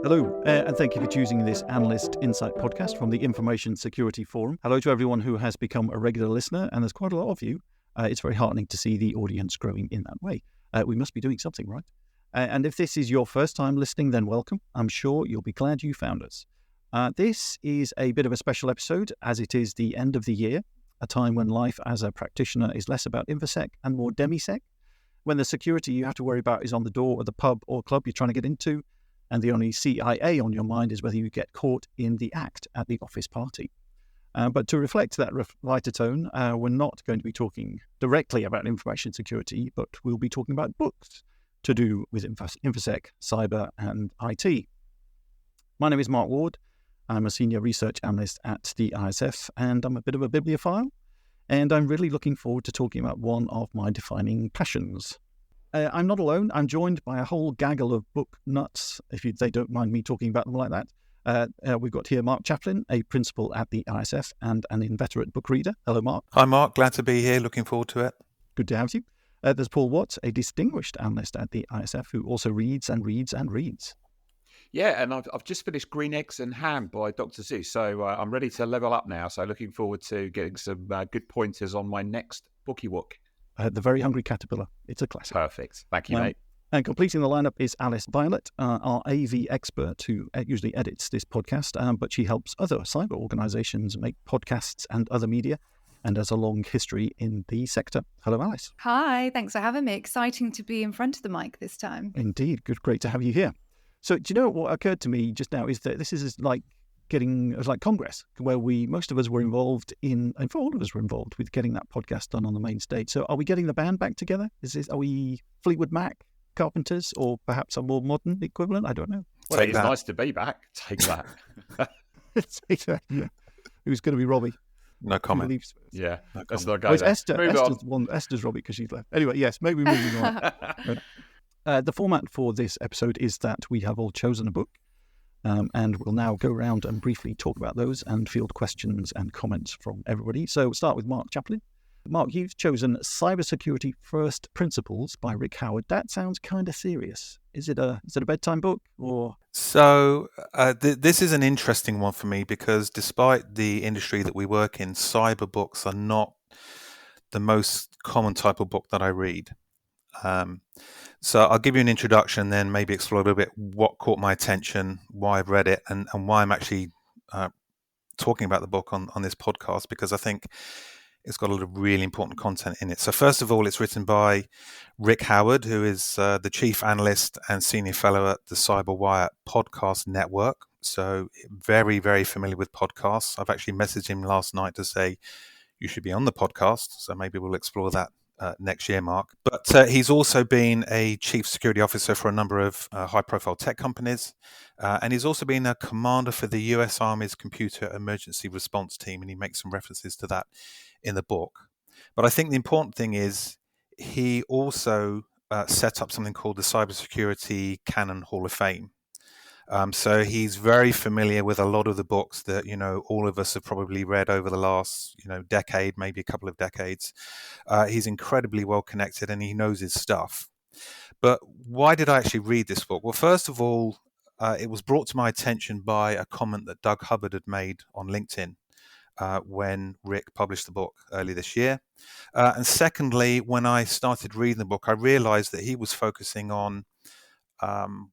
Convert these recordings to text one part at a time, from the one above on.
Hello, and thank you for choosing this Analyst Insight podcast from the Information Security Forum. Hello to everyone who has become a regular listener, and there's quite a lot of you. It's very heartening to see the audience growing in that way. We must be doing something right. And if this is your first time listening, then welcome. I'm sure you'll be glad you found us. This is a bit of a special episode, as it is the end of the year, a time when life as a practitioner is less about Infosec and more demisec, when the security you have to worry about is on the door of the pub or club you're trying to get into, and the only CIA on your mind is whether you get caught in the act at the office party. But to reflect that lighter tone, we're not going to be talking directly about information security, but we'll be talking about books to do with Infosec, cyber, and IT. My name is Mark Ward. I'm a senior research analyst at the ISF, and I'm a bit of a bibliophile, and I'm really looking forward to talking about one of my defining passions. I'm not alone. I'm joined by a whole gaggle of book nuts, if they don't mind me talking about them like that. We've got here Mark Chaplin, a principal at the ISF and an inveterate book reader. Hello, Mark. Hi, Mark. Glad to be here. Looking forward to it. Good to have you. There's Paul Watts, a distinguished analyst at the ISF who also reads and reads and reads. Yeah, and I've just finished Green Eggs and Ham by Dr. Seuss, so I'm ready to level up now. So looking forward to getting some good pointers on my next bookie walk. The Very Hungry Caterpillar. It's a classic. Perfect. Thank you, mate. And completing the lineup is Alice Violet, our AV expert who usually edits this podcast, but she helps other cyber organizations make podcasts and other media and has a long history in the sector. Hello, Alice. Hi, thanks for having me. Exciting to be in front of the mic this time. Indeed. Great to have you here. So do you know what occurred to me just now is that this is like Congress, where most of us were involved in, and all of us were involved with getting that podcast done on the main stage. So are we getting the band back together? Are we Fleetwood Mac, Carpenters, or perhaps a more modern equivalent? I don't know. Well, it's nice to be back. Take that. Yeah. Who's going to be Robbie? No comment. Yeah, no that's comment. not It's Esther. Esther's Robbie because she's left. Anyway, yes, maybe moving on. The format for this episode is that we have all chosen a book. And we'll now go around and briefly talk about those and field questions and comments from everybody. So we'll start with Mark Chaplin. Mark, you've chosen Cybersecurity First Principles by Rick Howard. That sounds kind of serious. Is it a bedtime book or? So this is an interesting one for me because despite the industry that we work in, cyber books are not the most common type of book that I read. So I'll give you an introduction, then maybe explore a little bit what caught my attention, why I've read it, and why I'm actually talking about the book on this podcast, because I think it's got a lot of really important content in it. So first of all, it's written by Rick Howard, who is the chief analyst and senior fellow at the CyberWire podcast network. So very, very familiar with podcasts. I've actually messaged him last night to say, you should be on the podcast. So maybe we'll explore that next year, Mark. But he's also been a chief security officer for a number of high-profile tech companies, and he's also been a commander for the U.S. Army's Computer Emergency Response Team, and he makes some references to that in the book. But I think the important thing is he also set up something called the Cybersecurity Canon Hall of Fame. So he's very familiar with a lot of the books that, all of us have probably read over the last, decade, maybe a couple of decades. He's incredibly well connected and he knows his stuff. But why did I actually read this book? Well, first of all, it was brought to my attention by a comment that Doug Hubbard had made on LinkedIn when Rick published the book early this year. And secondly, when I started reading the book, I realized that he was focusing on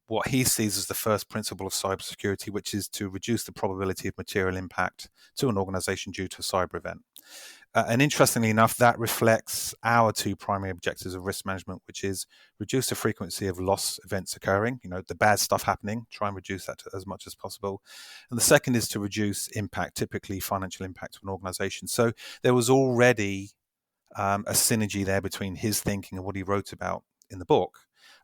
what he sees as the first principle of cybersecurity, which is to reduce the probability of material impact to an organization due to a cyber event. And interestingly enough, that reflects our two primary objectives of risk management, which is reduce the frequency of loss events occurring, the bad stuff happening, try and reduce that as much as possible. And the second is to reduce impact, typically financial impact to an organization. So there was already a synergy there between his thinking and what he wrote about in the book.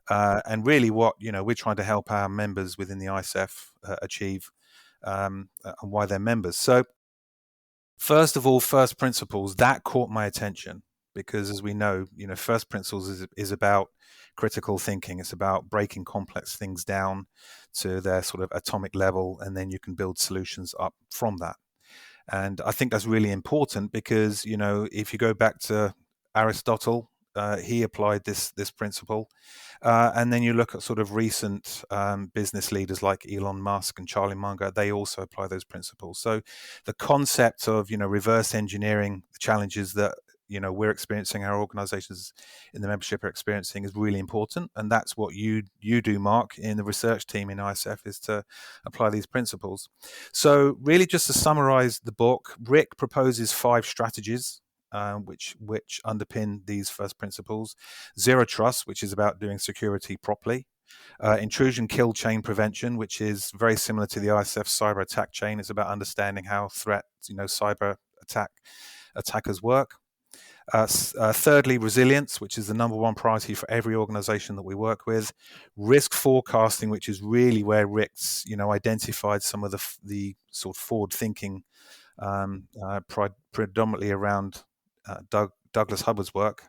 And really what, we're trying to help our members within the ISF achieve and why they're members. So first of all, first principles, that caught my attention because as we know, first principles is about critical thinking. It's about breaking complex things down to their sort of atomic level, and then you can build solutions up from that. And I think that's really important because, if you go back to Aristotle, he applied this principle. And then you look at sort of recent business leaders like Elon Musk and Charlie Munger, they also apply those principles. So the concept of, reverse engineering the challenges that, we're experiencing, our organizations in the membership are experiencing, is really important. And that's what you do, Mark, in the research team in ISF, is to apply these principles. So really, just to summarize the book, Rick proposes 5 strategies which underpin these first principles. Zero trust, which is about doing security properly. Intrusion kill chain prevention, which is very similar to the ISF cyber attack chain. It's about understanding how threats, cyber attackers work. Thirdly, resilience, which is the number one priority for every organization that we work with. Risk forecasting, which is really where Rick's, identified some of the sort of forward thinking, predominantly around Douglas Hubbard's work.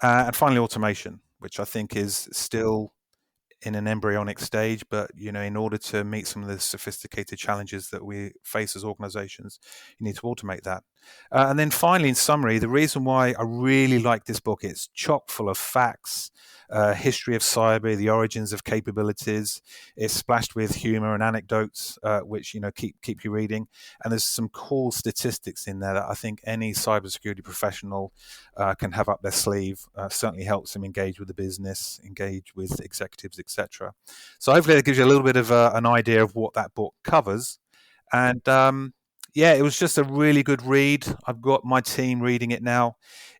And finally, automation, which I think is still in an embryonic stage, but in order to meet some of the sophisticated challenges that we face as organizations, you need to automate that. And then finally, in summary, the reason why I really like this book, it's chock full of facts, history of cyber, the origins of capabilities. It's splashed with humor and anecdotes, which keep you reading. And there's some cool statistics in there that I think any cybersecurity professional can have up their sleeve. Certainly helps them engage with the business, engage with executives, etc. So hopefully that gives you a little bit of an idea of what that book covers. And it was just a really good read. I've got my team reading it now.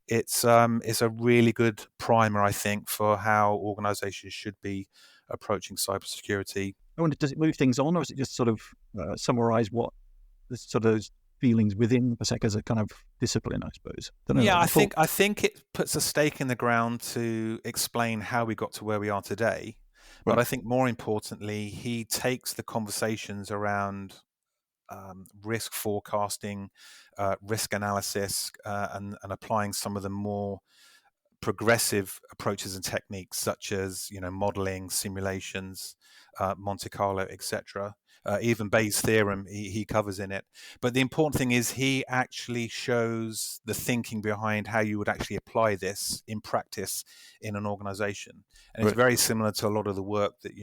It's a really good primer, I think, for how organizations should be approaching cybersecurity. I wonder, does it move things on, or is it just sort of summarize what the sort of those feelings within Infosec as a kind of discipline, I suppose? I think it puts a stake in the ground to explain how we got to where we are today. But I think more importantly, he takes the conversations around risk forecasting, risk analysis, and applying some of the more progressive approaches and techniques, such as modeling, simulations, Monte Carlo, etc. Even Bayes' theorem he covers in it. But the important thing is he actually shows the thinking behind how you would actually apply this in practice in an organization. And it's very similar to a lot of the work that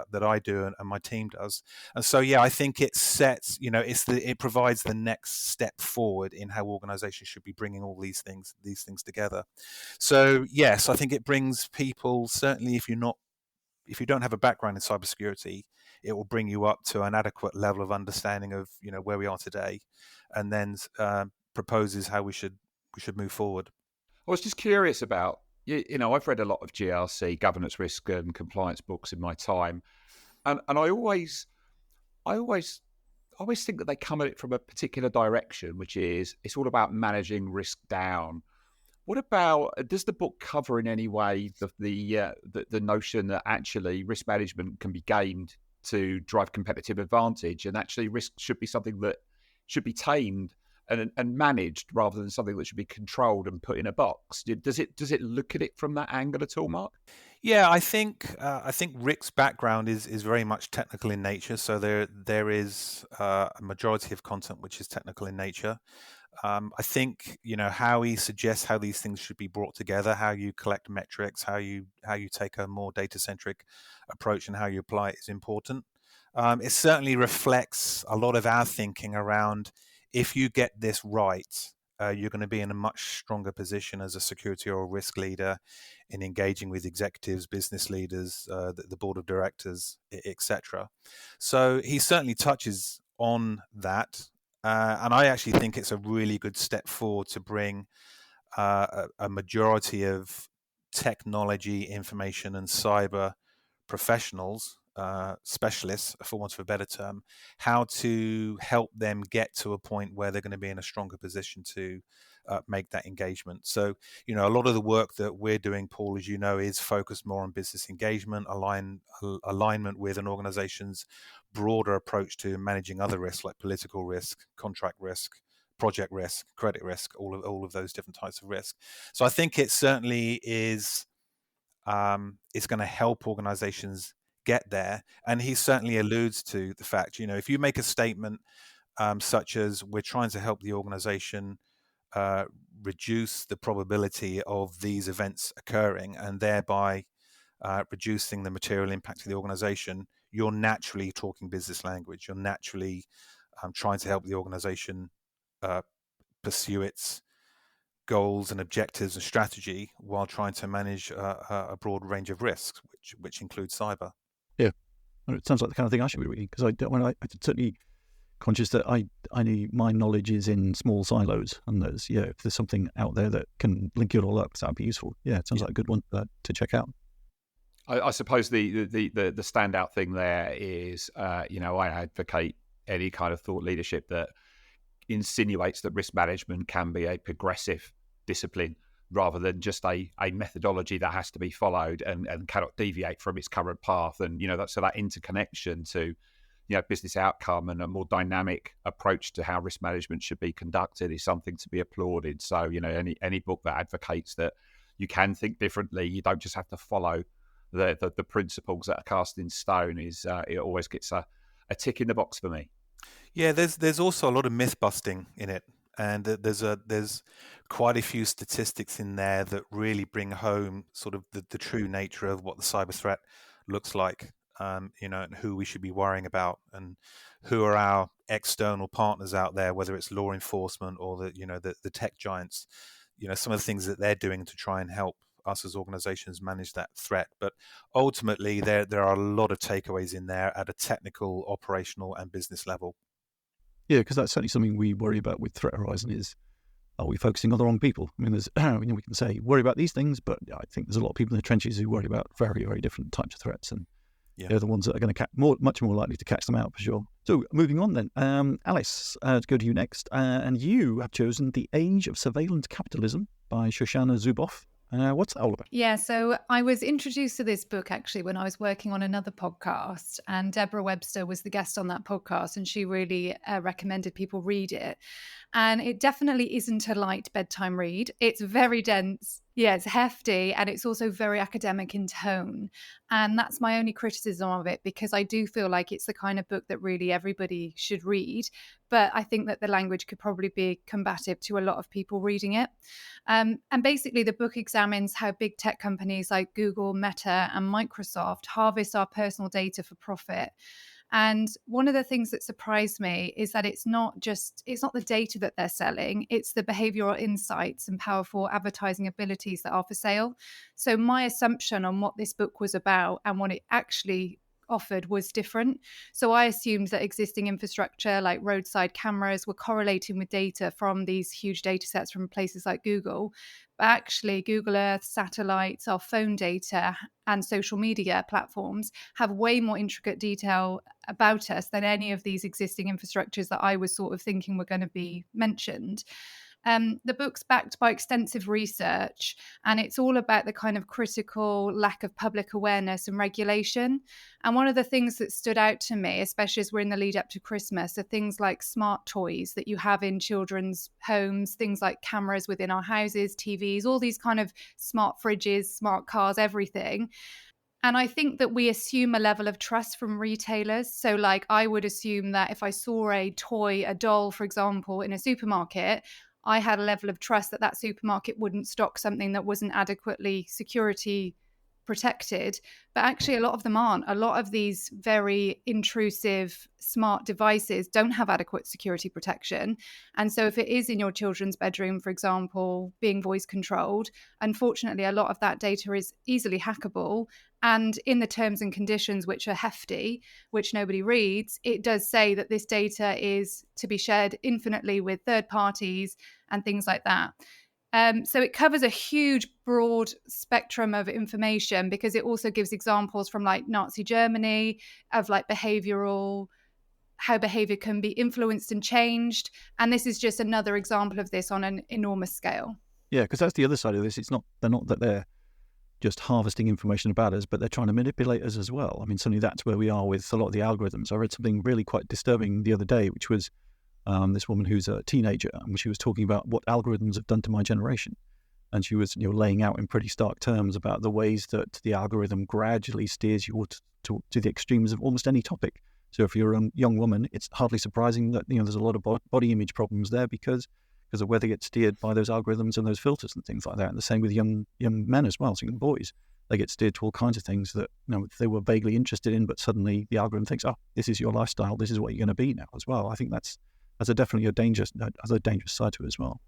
that I do and my team does. And so, I think it sets, it provides the next step forward in how organizations should be bringing all these things together. So, yes, I think it brings people, certainly if you don't have a background in cybersecurity, it will bring you up to an adequate level of understanding of, where we are today, and then proposes how we should move forward. I was just curious about, I've read a lot of GRC, governance, risk and compliance books in my time. And I always think that they come at it from a particular direction, which is it's all about managing risk down. What about, does the book cover in any way the notion that actually risk management can be gained to drive competitive advantage, and actually risk should be something that should be tamed and managed rather than something that should be controlled and put in a box? Does it look at it from that angle at all, Mark? Yeah, I think Rick's background is very much technical in nature. So there is a majority of content which is technical in nature. I think how he suggests how these things should be brought together, how you collect metrics, how you take a more data centric approach, and how you apply it is important. It certainly reflects a lot of our thinking around, if you get this right, you're going to be in a much stronger position as a security or a risk leader in engaging with executives, business leaders, the board of directors, etc. So he certainly touches on that. And I actually think it's a really good step forward to bring a majority of technology, information, and cyber professionals, specialists, for want of a better term, how to help them get to a point where they're going to be in a stronger position to make that engagement. So, a lot of the work that we're doing, Paul, as you know, is focused more on business engagement, alignment with an organization's broader approach to managing other risks like political risk, contract risk, project risk, credit risk, all of those different types of risk. So I think it certainly is. It's going to help organizations get there. And he certainly alludes to the fact, if you make a statement such as, we're trying to help the organization reduce the probability of these events occurring, and thereby reducing the material impact of the organization, you're naturally talking business language. You're naturally trying to help the organization pursue its goals and objectives and strategy while trying to manage a broad range of risks, which includes cyber. Yeah, it sounds like the kind of thing I should be reading, because I'm certainly conscious that my knowledge is in small silos, and if there's something out there that can link it all up, that would be useful. Yeah, it sounds like a good one to check out. I suppose the standout thing there is, I advocate any kind of thought leadership that insinuates that risk management can be a progressive discipline rather than just a methodology that has to be followed and cannot deviate from its current path. And, that interconnection to, business outcome and a more dynamic approach to how risk management should be conducted is something to be applauded. So, any book that advocates that you can think differently, you don't just have to follow the principles that are cast in stone, it always gets a tick in the box for me. Yeah, there's also a lot of myth busting in it, and there's quite a few statistics in there that really bring home sort of the true nature of what the cyber threat looks like, and who we should be worrying about, and who are our external partners out there, whether it's law enforcement or the tech giants, some of the things that they're doing to try and help us as organizations manage that threat. But ultimately, there are a lot of takeaways in there at a technical, operational, and business level. Yeah, because that's certainly something we worry about with Threat Horizon is, are we focusing on the wrong people? I mean, there's we can say worry about these things, but I think there's a lot of people in the trenches who worry about very, very different types of threats, and they're the ones that are going to much more likely to catch them out for sure. So moving on then, Alice, to go to you next, and you have chosen The Age of Surveillance Capitalism by Shoshana Zuboff. What's that all about? Yeah, so I was introduced to this book actually when I was working on another podcast, and Deborah Webster was the guest on that podcast, and she really recommended people read it. And it definitely isn't a light bedtime read. It's very dense. Yeah, it's hefty, and it's also very academic in tone. And that's my only criticism of it, because I do feel like it's the kind of book that really everybody should read. But I think that the language could probably be combative to a lot of people reading it. And basically, the book examines how big tech companies like Google, Meta, and Microsoft harvest our personal data for profit. And one of the things that surprised me is that it's not the data that they're selling, it's the behavioral insights and powerful advertising abilities that are for sale. So my assumption on what this book was about and what it actually offered was different. So I assumed that existing infrastructure like roadside cameras were correlating with data from these huge data sets from places like Google. But actually, Google Earth, satellites, our phone data, and social media platforms have way more intricate detail about us than any of these existing infrastructures that I was sort of thinking were going to be mentioned. The book's backed by extensive research, and it's all about the kind of critical lack of public awareness and regulation. And one of the things that stood out to me, especially as we're in the lead up to Christmas, are things like smart toys that you have in children's homes, things like cameras within our houses, TVs, all these kind of smart fridges, smart cars, everything. And I think that we assume a level of trust from retailers. So like I would assume that if I saw a toy, a doll, for example, in a supermarket, I had a level of trust that that supermarket wouldn't stock something that wasn't adequately security protected. But actually, a lot of them aren't. A lot of these very intrusive smart devices don't have adequate security protection. And so if it is in your children's bedroom, for example, being voice controlled, unfortunately, a lot of that data is easily hackable. And in the terms and conditions, which are hefty, which nobody reads, it does say that this data is to be shared infinitely with third parties and things like that. So it covers a huge, broad spectrum of information, because it also gives examples from like Nazi Germany of like how behavior can be influenced and changed. And this is just another example of this on an enormous scale. Yeah, because that's the other side of this. They're not that they're just harvesting information about us, but they're trying to manipulate us as well. I mean, certainly that's where we are with a lot of the algorithms. I read something really quite disturbing the other day, which was this woman who's a teenager, and she was talking about what algorithms have done to my generation. And she was laying out in pretty stark terms about the ways that the algorithm gradually steers you to the extremes of almost any topic. So if you're a young woman, it's hardly surprising that there's a lot of body image problems there because because of where they get steered by those algorithms and those filters and things like that. And the same with young men as well, so young boys. They get steered to all kinds of things that they were vaguely interested in, but suddenly the algorithm thinks, oh, this is your lifestyle, this is what you're going to be now as well. I think that's definitely a dangerous side to it as well.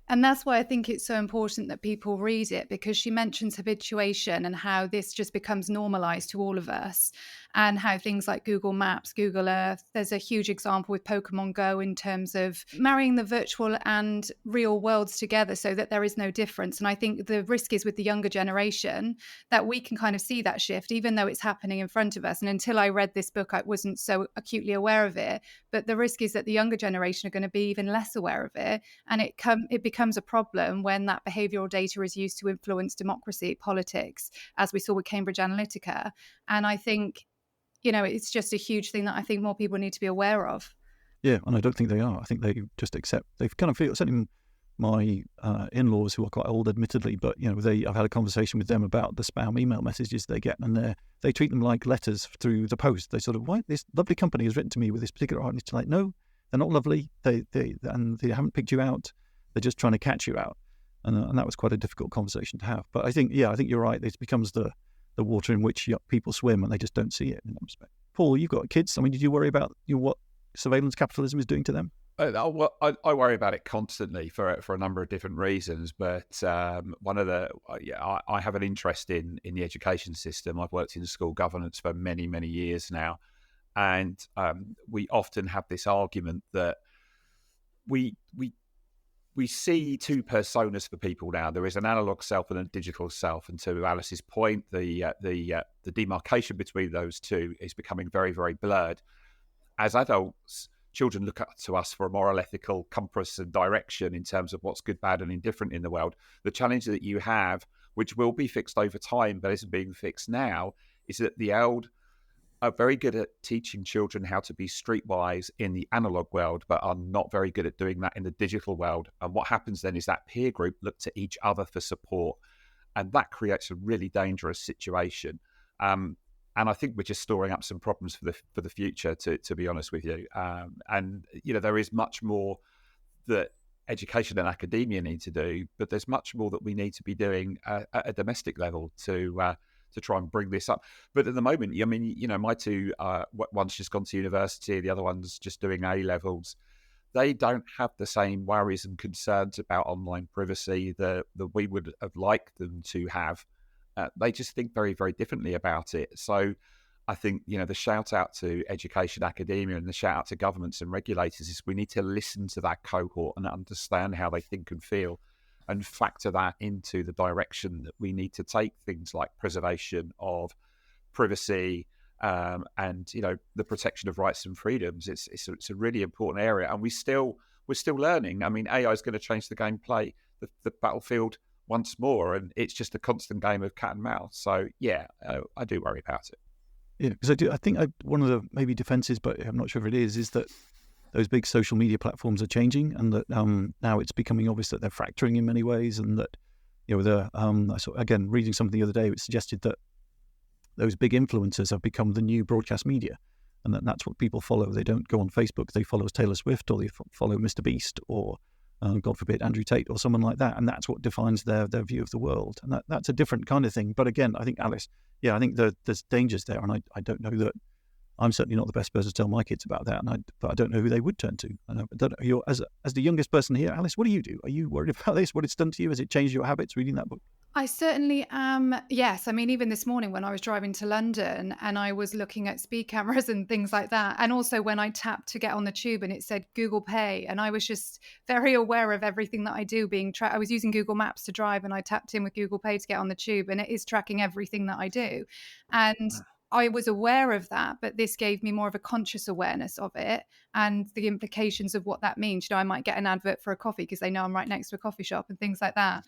And that's why I think it's so important that people read it, because she mentions habituation and how this just becomes normalized to all of us, and how things like Google Maps, Google Earth, there's a huge example with Pokemon Go in terms of marrying the virtual and real worlds together so that there is no difference. And I think the risk is with the younger generation that we can kind of see that shift, even though it's happening in front of us. And until I read this book, I wasn't so acutely aware of it. But the risk is that the younger generation are going to be even less aware of it. And it becomes a problem when that behavioural data is used to influence democracy, politics, as we saw with Cambridge Analytica. And I think, it's just a huge thing that I think more people need to be aware of. Yeah, and I don't think they are. I think they just accept. They kind of feel, certainly my in-laws, who are quite old, admittedly, but I've had a conversation with them about the spam email messages they get, and they treat them like letters through the post. They sort of, why this lovely company has written to me with this particular art, and it's like, no, they're not lovely. They haven't picked you out. They're just trying to catch you out, and that was quite a difficult conversation to have. But I think you're right. It becomes the water in which people swim, and they just don't see it in that respect. Paul, you've got kids. I mean, did you worry about what surveillance capitalism is doing to them? I worry about it constantly for a number of different reasons. But one of I have an interest in the education system. I've worked in school governance for many, many years now, and we often have this argument that we see two personas for people now. There is an analog self and a digital self. And to Alice's point, the demarcation between those two is becoming very, very blurred. As adults, children look up to us for a moral, ethical compass and direction in terms of what's good, bad, and indifferent in the world. The challenge that you have, which will be fixed over time, but isn't being fixed now, is that the old are very good at teaching children how to be streetwise in the analog world, but are not very good at doing that in the digital world. And what happens then is that peer group look to each other for support, and that creates a really dangerous situation. And I think we're just storing up some problems for the future, to be honest with you. And there is much more that education and academia need to do, but there's much more that we need to be doing at a domestic level to try and bring this up. But at the moment, I mean, my two, one's just gone to university, the other one's just doing A-levels. They don't have the same worries and concerns about online privacy that we would have liked them to have. They just think very, very differently about it. So I think, the shout out to education, academia, and the shout out to governments and regulators is we need to listen to that cohort and understand how they think and feel, and factor that into the direction that we need to take things like preservation of privacy and the protection of rights and freedoms. It's a really important area, and we're still learning. I mean, AI is going to change the gameplay, the battlefield once more, and it's just a constant game of cat and mouse. So I do worry about it. Yeah, because I think one of the maybe defenses, but I'm not sure if it is that those big social media platforms are changing, and that now it's becoming obvious that they're fracturing in many ways, and that I saw, again, reading something the other day, it suggested that those big influencers have become the new broadcast media, and that's what people follow. They don't go on Facebook; they follow Taylor Swift, or they follow Mr. Beast, or God forbid, Andrew Tate, or someone like that, and that's what defines their view of the world, and that's a different kind of thing. But again, I think Alice, I think there's dangers there, and I don't know that. I'm certainly not the best person to tell my kids about that, but I don't know who they would turn to. I don't know. As the youngest person here, Alice, what do you do? Are you worried about this? What it's done to you? Has it changed your habits reading that book? I certainly am. Yes. I mean, even this morning when I was driving to London and I was looking at speed cameras and things like that, and also when I tapped to get on the tube and it said Google Pay, and I was just very aware of everything that I do being tracked. I was using Google Maps to drive, and I tapped in with Google Pay to get on the tube, and it is tracking everything that I do. And I was aware of that, but this gave me more of a conscious awareness of it and the implications of what that means. I might get an advert for a coffee because they know I'm right next to a coffee shop and things like that.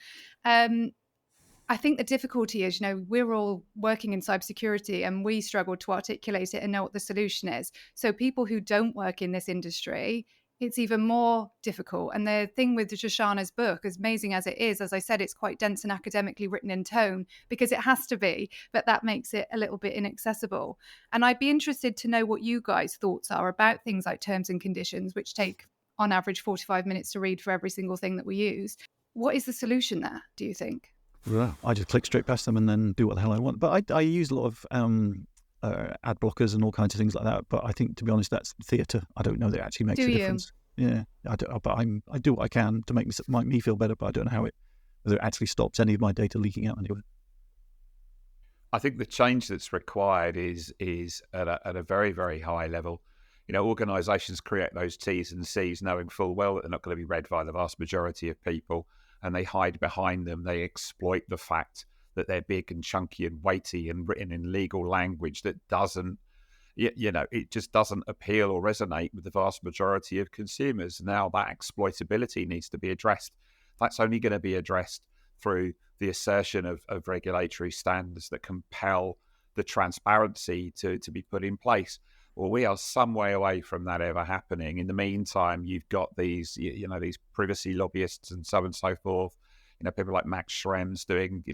I think the difficulty is, we're all working in cybersecurity and we struggle to articulate it and know what the solution is. So people who don't work in this industry, it's even more difficult. And the thing with Shoshana's book, as amazing as it is, as I said, it's quite dense and academically written in tone because it has to be, but that makes it a little bit inaccessible. And I'd be interested to know what you guys' thoughts are about things like terms and conditions, which take on average 45 minutes to read for every single thing that we use. What is the solution there, do you think? Well, I just click straight past them and then do what the hell I want. But I use a lot of ad blockers and all kinds of things like that. But I think, to be honest, that's theatre. I don't know that it actually makes a difference. Yeah, but I do what I can to make me feel better, but I don't know whether it actually stops any of my data leaking out anywhere. I think the change that's required is at a very, very high level. Organisations create those T's and C's knowing full well that they're not going to be read by the vast majority of people, and they hide behind them. They exploit the fact that they're big and chunky and weighty and written in legal language that doesn't, it just doesn't appeal or resonate with the vast majority of consumers. Now that exploitability needs to be addressed. That's only going to be addressed through the assertion of regulatory standards that compel the transparency to be put in place. Well, we are some way away from that ever happening. In the meantime, you've got these, these privacy lobbyists and so on and so forth. People like Max Schrems doing,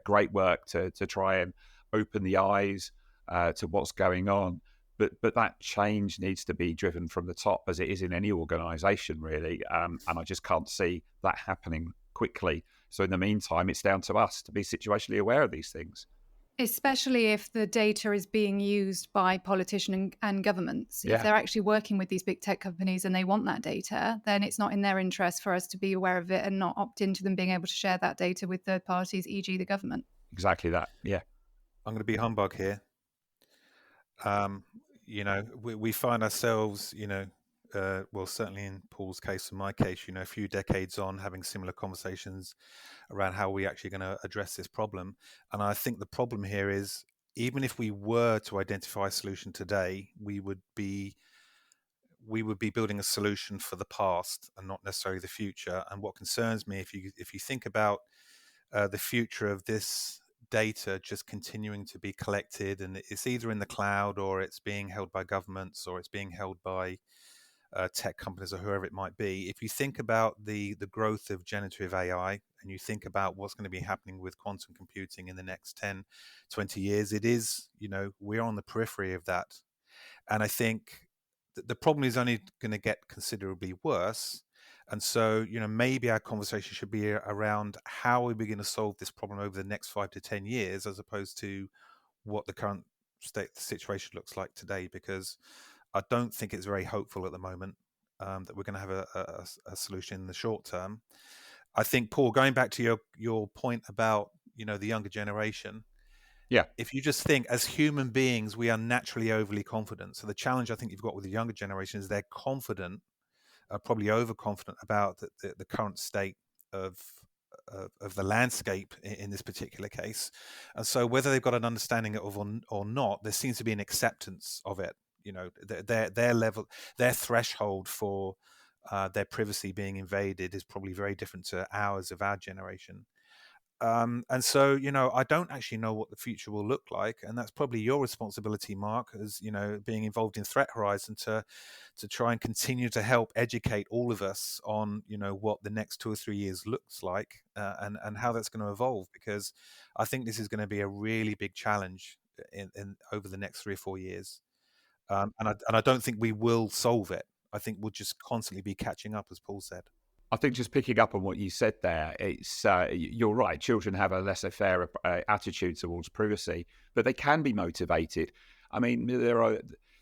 great work to try and open the eyes to what's going on. But that change needs to be driven from the top, as it is in any organisation, really. And I just can't see that happening quickly. So in the meantime, it's down to us to be situationally aware of these things. Especially if the data is being used by politicians and governments. Yeah. If they're actually working with these big tech companies and they want that data, then it's not in their interest for us to be aware of it and not opt into them being able to share that data with third parties, e.g. the government. Exactly that, yeah. I'm going to be humbug here. We find ourselves, well, certainly in Paul's case and my case, a few decades on having similar conversations around how we're actually going to address this problem. And I think the problem here is, even if we were to identify a solution today, we would be building a solution for the past and not necessarily the future. And what concerns me, if you think about the future of this data just continuing to be collected, and it's either in the cloud or it's being held by governments or it's being held by tech companies or whoever it might be. If you think about the growth of generative AI and you think about what's going to be happening with quantum computing in the next 10, 20 years, it is, we're on the periphery of that. And I think the problem is only going to get considerably worse. And so, maybe our conversation should be around how are we going to solve this problem over the next 5 to 10 years, as opposed to what the current situation looks like today, because I don't think it's very hopeful at the moment that we're going to have a solution in the short term. I think, Paul, going back to your point about, the younger generation. Yeah. If you just think, as human beings, we are naturally overly confident. So the challenge I think you've got with the younger generation is they're confident, probably overconfident about the current state of the landscape in this particular case. And so whether they've got an understanding of or not, there seems to be an acceptance of it. Their level, their threshold for their privacy being invaded is probably very different to ours of our generation. And so, I don't actually know what the future will look like. And that's probably your responsibility, Mark, as, being involved in Threat Horizon to try and continue to help educate all of us on, what the next 2 or 3 years looks like and how that's going to evolve, because I think this is going to be a really big challenge in over the next 3 or 4 years. And I don't think we will solve it. I think we'll just constantly be catching up, as Paul said. I think just picking up on what you said there, it's you're right. Children have a laissez-faire attitude towards privacy, but they can be motivated. I mean,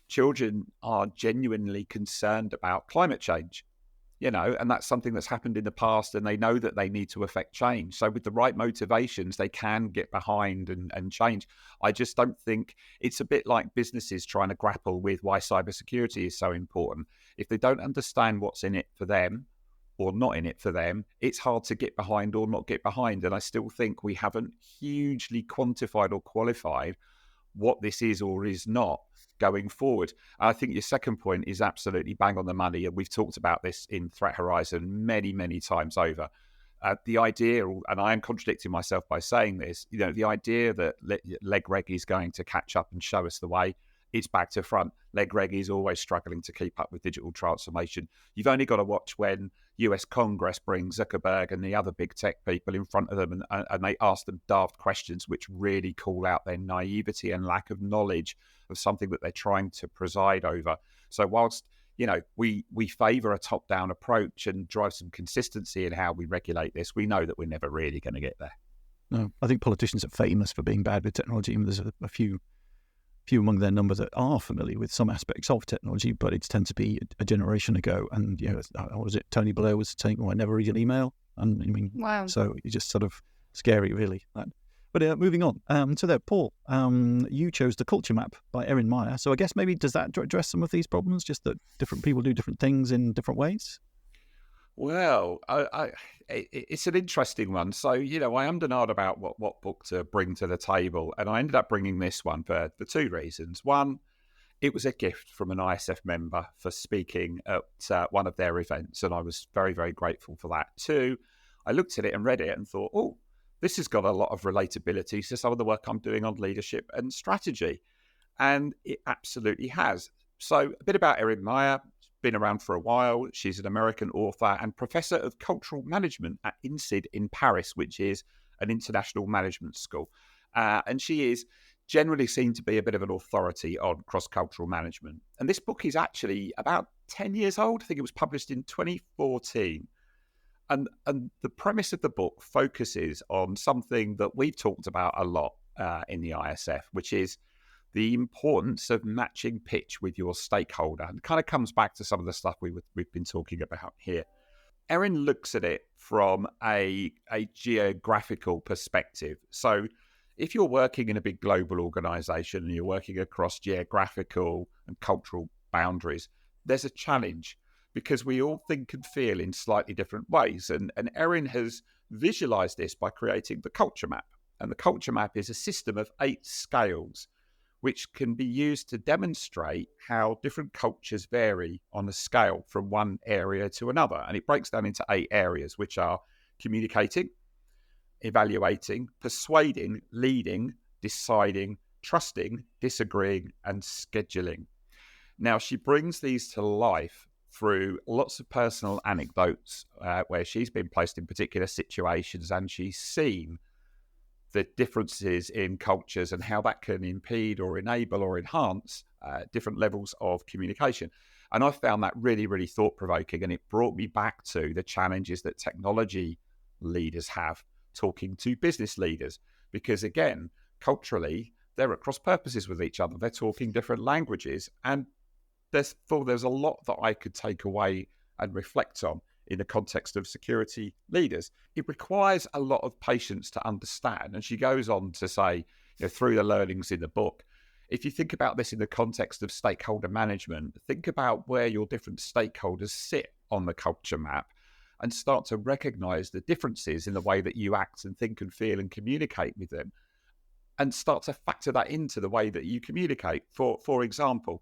children are genuinely concerned about climate change, and that's something that's happened in the past, and they know that they need to affect change. So with the right motivations, they can get behind and change. I just don't think it's a bit like businesses trying to grapple with why cybersecurity is so important. If they don't understand what's in it for them, or not in it for them, it's hard to get behind or not get behind. And I still think we haven't hugely quantified or qualified what this is or is not going forward. And I think your second point is absolutely bang on the money. And we've talked about this in Threat Horizon many, many times over. The idea, and I am contradicting myself by saying this, the idea that LegReg is going to catch up and show us the way, it's back to front. LegReg is always struggling to keep up with digital transformation. You've only got to watch when US Congress brings Zuckerberg and the other big tech people in front of them and they ask them daft questions which really call out their naivety and lack of knowledge of something that they're trying to preside over. So whilst, we favour a top-down approach and drive some consistency in how we regulate this, we know that we're never really going to get there. No, I think politicians are famous for being bad with technology. I mean, there's a few among their number that are familiar with some aspects of technology, but it tends to be a generation ago. And, what was it? Tony Blair was saying, I never read an email. And I mean, wow. So it's just sort of scary, really. But moving on. So there, Paul, you chose The Culture Map by Erin Meyer. So I guess maybe does that address some of these problems, just that different people do different things in different ways? Well, it's an interesting one. So, I undenied about what book to bring to the table, and I ended up bringing this one for two reasons. One, it was a gift from an ISF member for speaking at one of their events, and I was very, very grateful for that. Two, I looked at it and read it and thought, oh, this has got a lot of relatability to some of the work I'm doing on leadership and strategy, and it absolutely has. So, a bit about Erin Meyer. Been around for a while. She's an American author and professor of cultural management at INSEAD in Paris, which is an international management school. And she is generally seen to be a bit of an authority on cross-cultural management. And this book is actually about 10 years old. I think it was published in 2014. And the premise of the book focuses on something that we've talked about a lot in the ISF, which is the importance of matching pitch with your stakeholder. And it kind of comes back to some of the stuff we've been talking about here. Erin looks at it from a geographical perspective. So if you're working in a big global organization and you're working across geographical and cultural boundaries, there's a challenge because we all think and feel in slightly different ways. And Erin has visualized this by creating the Culture Map. And the Culture Map is a system of 8 scales which can be used to demonstrate how different cultures vary on a scale from one area to another. And it breaks down into 8 areas, which are communicating, evaluating, persuading, leading, deciding, trusting, disagreeing, and scheduling. Now, she brings these to life through lots of personal anecdotes where she's been placed in particular situations and she's seen the differences in cultures and how that can impede or enable or enhance different levels of communication. And I found that really, really thought-provoking, and it brought me back to the challenges that technology leaders have talking to business leaders. Because again, culturally, they're at cross purposes with each other. They're talking different languages. And there's a lot that I could take away and reflect on in the context of security leaders. It requires a lot of patience to understand. And she goes on to say, through the learnings in the book, if you think about this in the context of stakeholder management, think about where your different stakeholders sit on the culture map and start to recognize the differences in the way that you act and think and feel and communicate with them, and start to factor that into the way that you communicate. For example,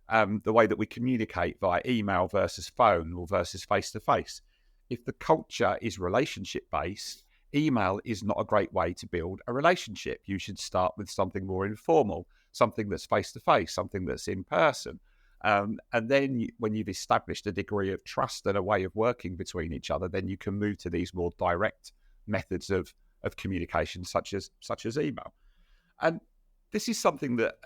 the way that we communicate via email versus phone or versus face-to-face. If the culture is relationship-based, email is not a great way to build a relationship. You should start with something more informal, something that's face-to-face, something that's in person. And then when you've established a degree of trust and a way of working between each other, then you can move to these more direct methods of communication, such as email. And this is something that,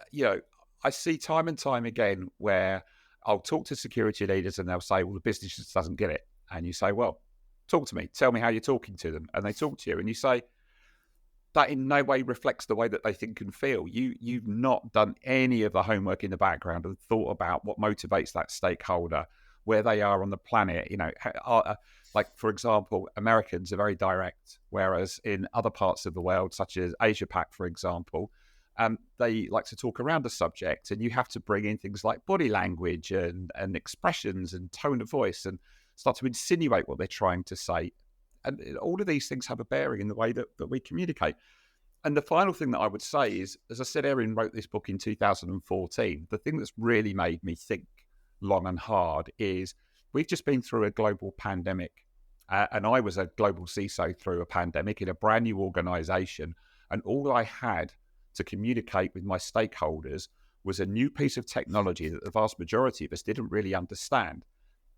I see time and time again where I'll talk to security leaders and they'll say, well, the business just doesn't get it. And you say, well, talk to me. Tell me how you're talking to them. And they talk to you and you say, that in no way reflects the way that they think and feel. You've not done any of the homework in the background and thought about what motivates that stakeholder, where they are on the planet. Like, for example, Americans are very direct, whereas in other parts of the world, such as Asia Pac, for example, they like to talk around the subject, and you have to bring in things like body language and expressions and tone of voice and start to insinuate what they're trying to say. And all of these things have a bearing in the way that we communicate. And the final thing that I would say is, as I said, Erin wrote this book in 2014. The thing that's really made me think long and hard is we've just been through a global pandemic. And I was a global CISO through a pandemic in a brand new organization. And all I had to communicate with my stakeholders was a new piece of technology that the vast majority of us didn't really understand.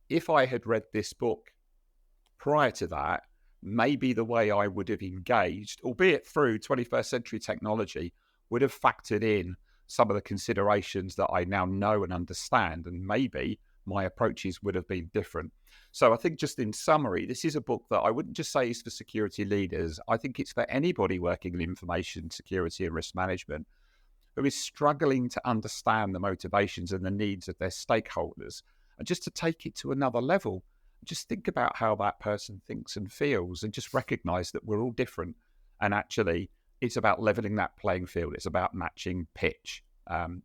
If I had read this book prior to that, maybe the way I would have engaged, albeit through 21st century technology, would have factored in some of the considerations that I now know and understand. And maybe my approaches would have been different. So I think, just in summary, this is a book that I wouldn't just say is for security leaders. I think it's for anybody working in information security and risk management who is struggling to understand the motivations and the needs of their stakeholders, and just to take it to another level. Just think about how that person thinks and feels, and just recognize that we're all different. And actually, it's about leveling that playing field. It's about matching pitch.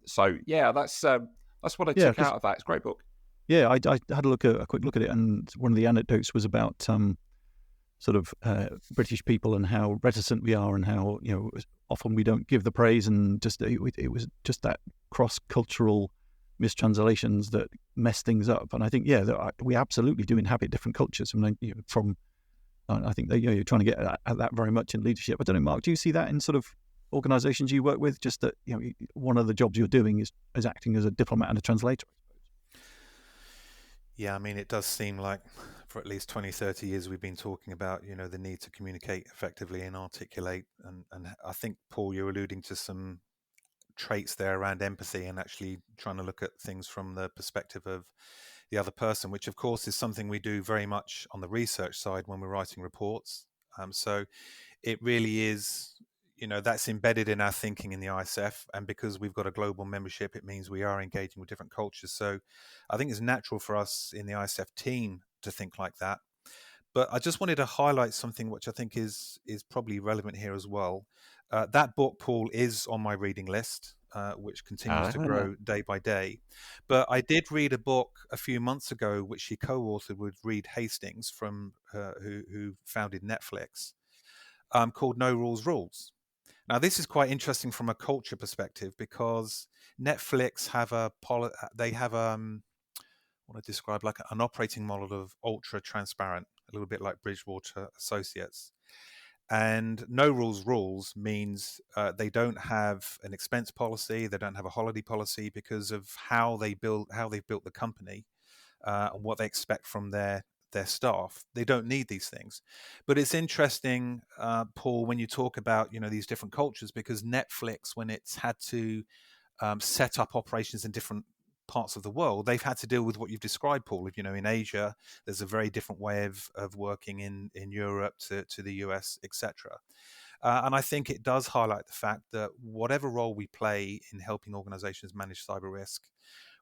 So yeah, that's what I took out of that. It's a great book. Yeah, I had a quick look at it, and one of the anecdotes was about British people and how reticent we are, and how often we don't give the praise, and just it was just that cross-cultural mistranslations that mess things up. And I think we absolutely do inhabit different cultures. I think that you're trying to get at that very much in leadership. I don't know, Mark, do you see that in sort of organisations you work with? Just that one of the jobs you're doing is acting as a diplomat and a translator. Yeah, I mean, it does seem like for at least 20, 30 years we've been talking about, the need to communicate effectively and articulate. And I think, Paul, you're alluding to some traits there around empathy and actually trying to look at things from the perspective of the other person, which of course is something we do very much on the research side when we're writing reports. So it really is, that's embedded in our thinking in the ISF. And because we've got a global membership, it means we are engaging with different cultures. So I think it's natural for us in the ISF team to think like that. But I just wanted to highlight something which I think is probably relevant here as well. That book, Paul, is on my reading list, which continues to grow day by day. But I did read a book a few months ago, which she co-authored with Reed Hastings, from who founded Netflix, called No Rules Rules. Now, this is quite interesting from a culture perspective, because Netflix have what I describe like an operating model of ultra transparent, a little bit like Bridgewater Associates. And no rules means they don't have an expense policy, they don't have a holiday policy, because of how they've built the company and what they expect from their staff. They don't need these things. But it's interesting, Paul, when you talk about these different cultures, because Netflix, when it's had to set up operations in different parts of the world, they've had to deal with what you've described, Paul. In Asia, there's a very different way of working in Europe to the US, etc. And I think it does highlight the fact that whatever role we play in helping organizations manage cyber risk,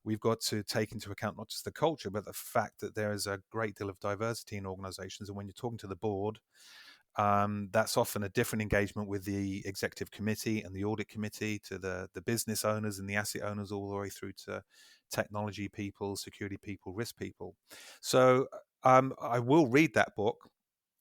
we've got to take into account not just the culture, but the fact that there is a great deal of diversity in organizations. And when you're talking to the board, that's often a different engagement with the executive committee and the audit committee, to the business owners and the asset owners, all the way through to technology people, security people, risk people. So I will read that book,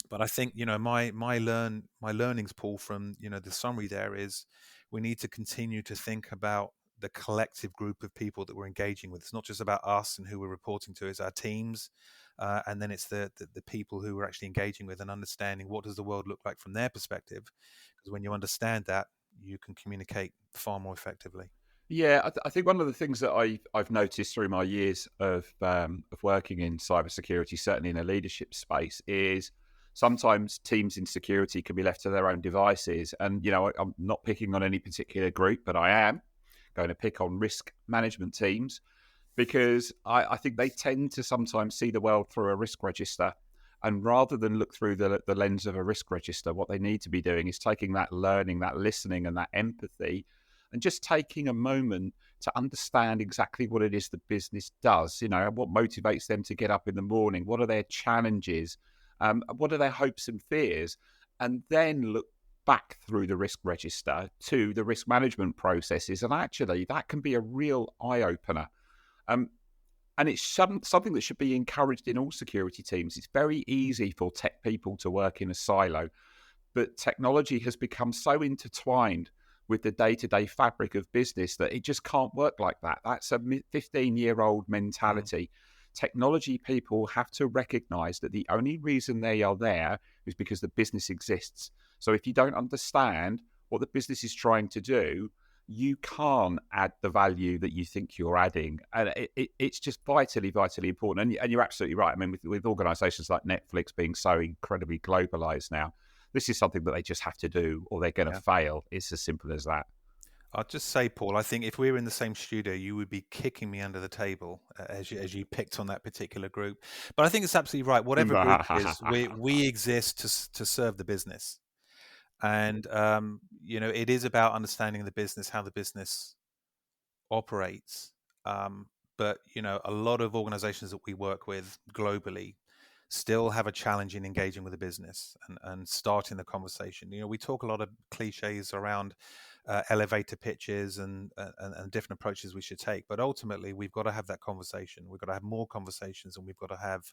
but I think my learnings, Paul, from the summary there is we need to continue to think about the collective group of people that we're engaging with. It's not just about us and who we're reporting to; it's our teams. And then it's the people who we're actually engaging with, and understanding what does the world look like from their perspective. Because when you understand that, you can communicate far more effectively. Yeah, I think one of the things that I've noticed through my years of working in cybersecurity, certainly in a leadership space, is sometimes teams in security can be left to their own devices. And I'm not picking on any particular group, but I am going to pick on risk management teams, because I think they tend to sometimes see the world through a risk register. And rather than look through the lens of a risk register, what they need to be doing is taking that learning, that listening, and that empathy, and just taking a moment to understand exactly what it is the business does. What motivates them to get up in the morning? What are their challenges? What are their hopes and fears? And then look back through the risk register to the risk management processes. And actually, that can be a real eye-opener. And it's something that should be encouraged in all security teams. It's very easy for tech people to work in a silo, but technology has become so intertwined with the day-to-day fabric of business that it just can't work like that. That's a 15-year-old mentality. Technology people have to recognize that the only reason they are there is because the business exists. So if you don't understand what the business is trying to do, you can't add the value that you think you're adding. And it's just vitally, vitally important. And you're absolutely right. I mean, with organizations like Netflix being so incredibly globalized now, this is something that they just have to do, or they're going to fail. It's as simple as that. I'll just say, Paul, I think if we were in the same studio, you would be kicking me under the table as you picked on that particular group. But I think it's absolutely right. Whatever group it is, we exist to serve the business. And, it is about understanding the business, how the business operates. But, a lot of organizations that we work with globally still have a challenge in engaging with the business and starting the conversation. We talk a lot of cliches around elevator pitches and different approaches we should take, but ultimately we've got to have that conversation. We've got to have more conversations, and we've got to have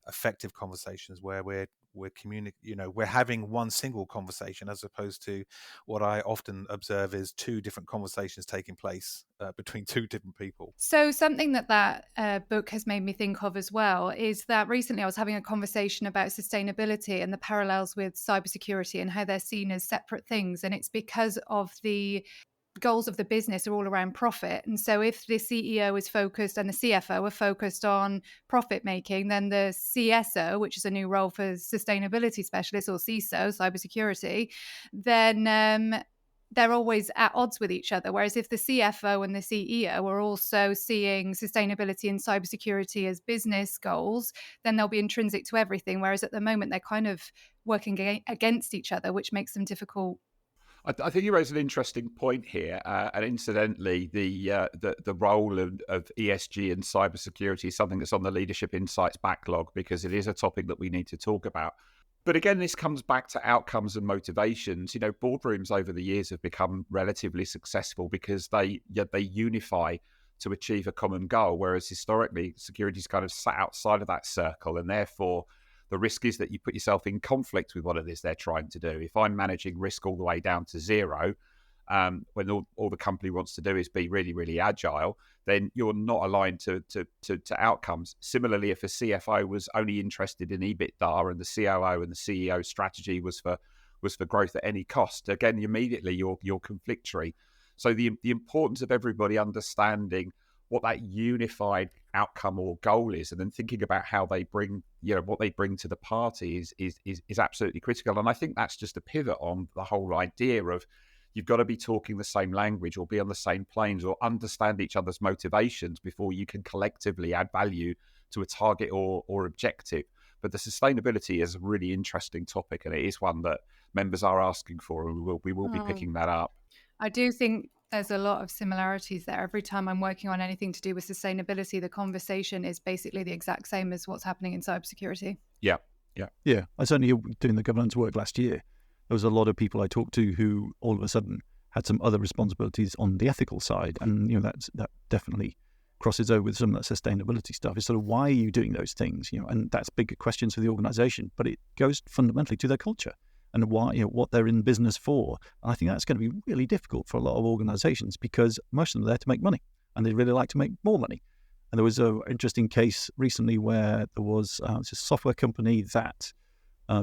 effective conversations where we're having one single conversation, as opposed to what I often observe is two different conversations taking place between two different people. So something that book has made me think of as well is that recently I was having a conversation about sustainability and the parallels with cybersecurity and how they're seen as separate things. And it's because of the goals of the business are all around profit. And so if the CEO is focused and the CFO are focused on profit making, then the CSO, which is a new role for sustainability specialist, or CISO, cybersecurity, then they're always at odds with each other. Whereas if the CFO and the CEO are also seeing sustainability and cybersecurity as business goals, then they'll be intrinsic to everything. Whereas at the moment, they're kind of working against each other, which makes them difficult. I think you raise an interesting point here, and incidentally, the role of ESG and cybersecurity is something that's on the Leadership Insights backlog, because it is a topic that we need to talk about. But again, this comes back to outcomes and motivations. Boardrooms over the years have become relatively successful because they unify to achieve a common goal, whereas historically, security's kind of sat outside of that circle, and therefore the risk is that you put yourself in conflict with what it is they're trying to do. If I'm managing risk all the way down to zero, when all the company wants to do is be really, really agile, then you're not aligned to outcomes. Similarly, if a CFO was only interested in EBITDA and the COO and the CEO strategy was for growth at any cost, again, immediately you're conflictory. So the importance of everybody understanding what that unified outcome or goal is, and then thinking about how they bring, what they bring to the party is absolutely critical. And I think that's just a pivot on the whole idea of you've got to be talking the same language or be on the same planes or understand each other's motivations before you can collectively add value to a target or objective. But the sustainability is a really interesting topic, and it is one that members are asking for, and we will be picking that up. I do think there's a lot of similarities there. Every time I'm working on anything to do with sustainability, the conversation is basically the exact same as what's happening in cybersecurity. Yeah. I certainly, doing the governance work last year, there was a lot of people I talked to who all of a sudden had some other responsibilities on the ethical side, and that definitely crosses over with some of that sustainability stuff. It's sort of, why are you doing those things? And that's big questions for the organization, but it goes fundamentally to their culture and why, what they're in business for. And I think that's going to be really difficult for a lot of organizations, because most of them are there to make money, and they really like to make more money. And there was an interesting case recently where there was a software company that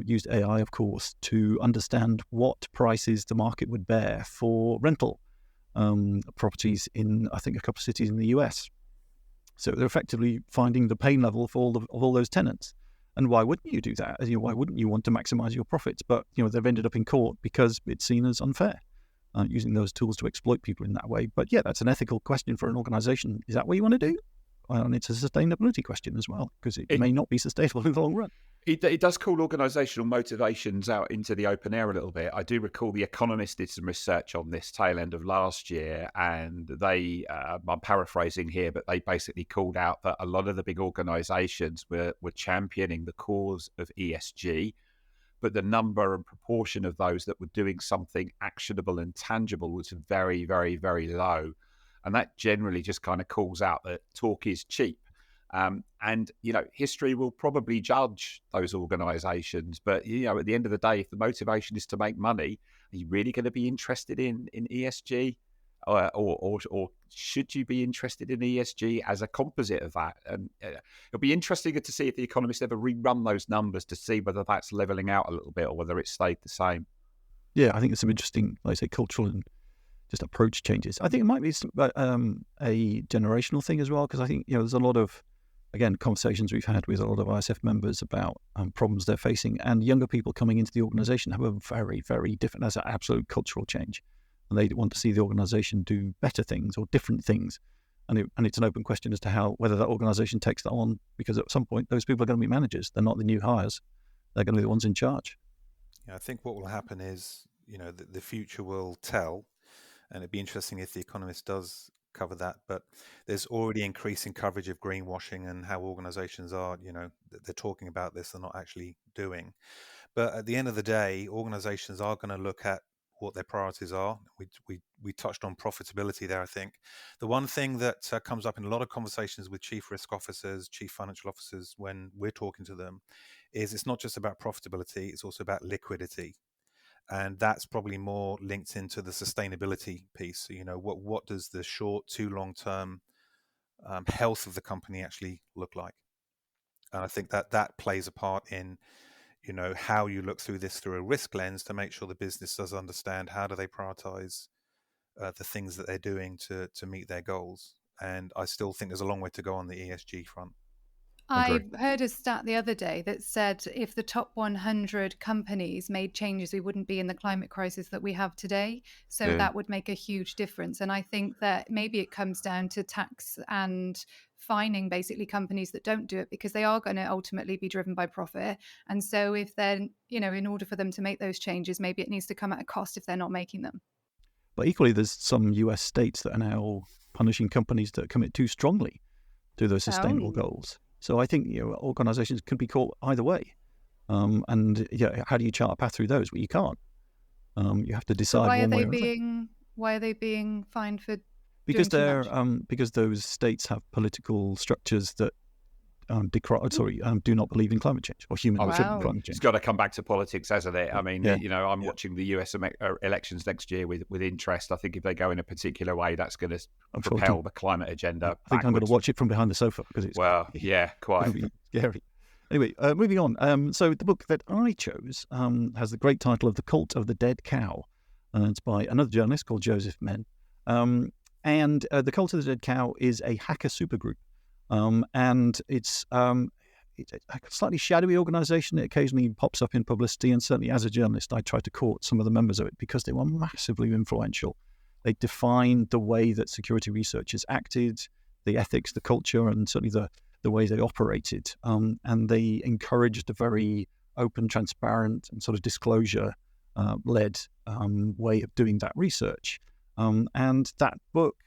used AI, of course, to understand what prices the market would bear for rental properties in, I think, a couple of cities in the US. So they're effectively finding the pain level for all those tenants. And why wouldn't you do that? Why wouldn't you want to maximize your profits? But they've ended up in court because it's seen as unfair, using those tools to exploit people in that way. But yeah, that's an ethical question for an organization. Is that what you want to do? And it's a sustainability question as well, because it may not be sustainable in the long run. It does call organisational motivations out into the open air a little bit. I do recall The Economist did some research on this tail end of last year, and they, I'm paraphrasing here, but they basically called out that a lot of the big organisations were championing the cause of ESG, but the number and proportion of those that were doing something actionable and tangible was very, very, very low. And that generally just kind of calls out that talk is cheap. And history will probably judge those organisations, but at the end of the day, if the motivation is to make money, are you really going to be interested in ESG, or should you be interested in ESG as a composite of that? And it'll be interesting to see if The Economist ever rerun those numbers to see whether that's levelling out a little bit or whether it stayed the same. Yeah, I think there's some interesting, like I say, cultural and just approach changes. I think it might be a generational thing as well, because I think there's a lot of, again, conversations we've had with a lot of ISF members about problems they're facing, and younger people coming into the organisation have a very, very different, that's an absolute cultural change. and they want to see the organization do better things or different things. And it's an open question as to whether that organization takes that on, because at some point those people are going to be managers. They're not the new hires. They're going to be the ones in charge. Yeah, I think what will happen is, the future will tell, and it'd be interesting if The Economist does cover that. But there's already increasing coverage of greenwashing and how organizations are, they're talking about this, they're not actually doing. But at the end of the day, organizations are going to look at what their priorities are. We touched on profitability there, I think. The one thing that comes up in a lot of conversations with chief risk officers, chief financial officers, when we're talking to them, is it's not just about profitability, it's also about liquidity. And that's probably more linked into the sustainability piece. So, what does the short to long term health of the company actually look like? And I think that plays a part in how you look through this through a risk lens to make sure the business does understand how do they prioritize the things that they're doing to meet their goals. And I still think there's a long way to go on the ESG front. I heard a stat the other day that said if the top 100 companies made changes, we wouldn't be in the climate crisis that we have today. So that would make a huge difference. And I think that maybe it comes down to tax and fining basically companies that don't do it, because they are going to ultimately be driven by profit. And so if then, in order for them to make those changes, maybe it needs to come at a cost if they're not making them. But equally, there's some US states that are now punishing companies that commit too strongly to those sustainable goals. So I think organizations can be caught either way. And how do you chart a path through those? Well, you can't. You have to decide. So why are they being fined for? Because doing too much? Because those states have political structures that do not believe in climate change or human climate change. It's got to come back to politics, hasn't it? I mean, I'm watching the US elections next year with interest. I think if they go in a particular way, that's going to propel the climate agenda. I think I'm going to watch it from behind the sofa because it's quite scary. Anyway, moving on. So the book that I chose has the great title of The Cult of the Dead Cow. It's by another journalist called Joseph Menn. And The Cult of the Dead Cow is a hacker supergroup. And it's a slightly shadowy organization. It occasionally pops up in publicity, and certainly as a journalist, I tried to court some of the members of it because they were massively influential. They defined the way that security researchers acted, the ethics, the culture, and certainly the way they operated. And they encouraged a very open, transparent, and sort of disclosure-led way of doing that research. And that book,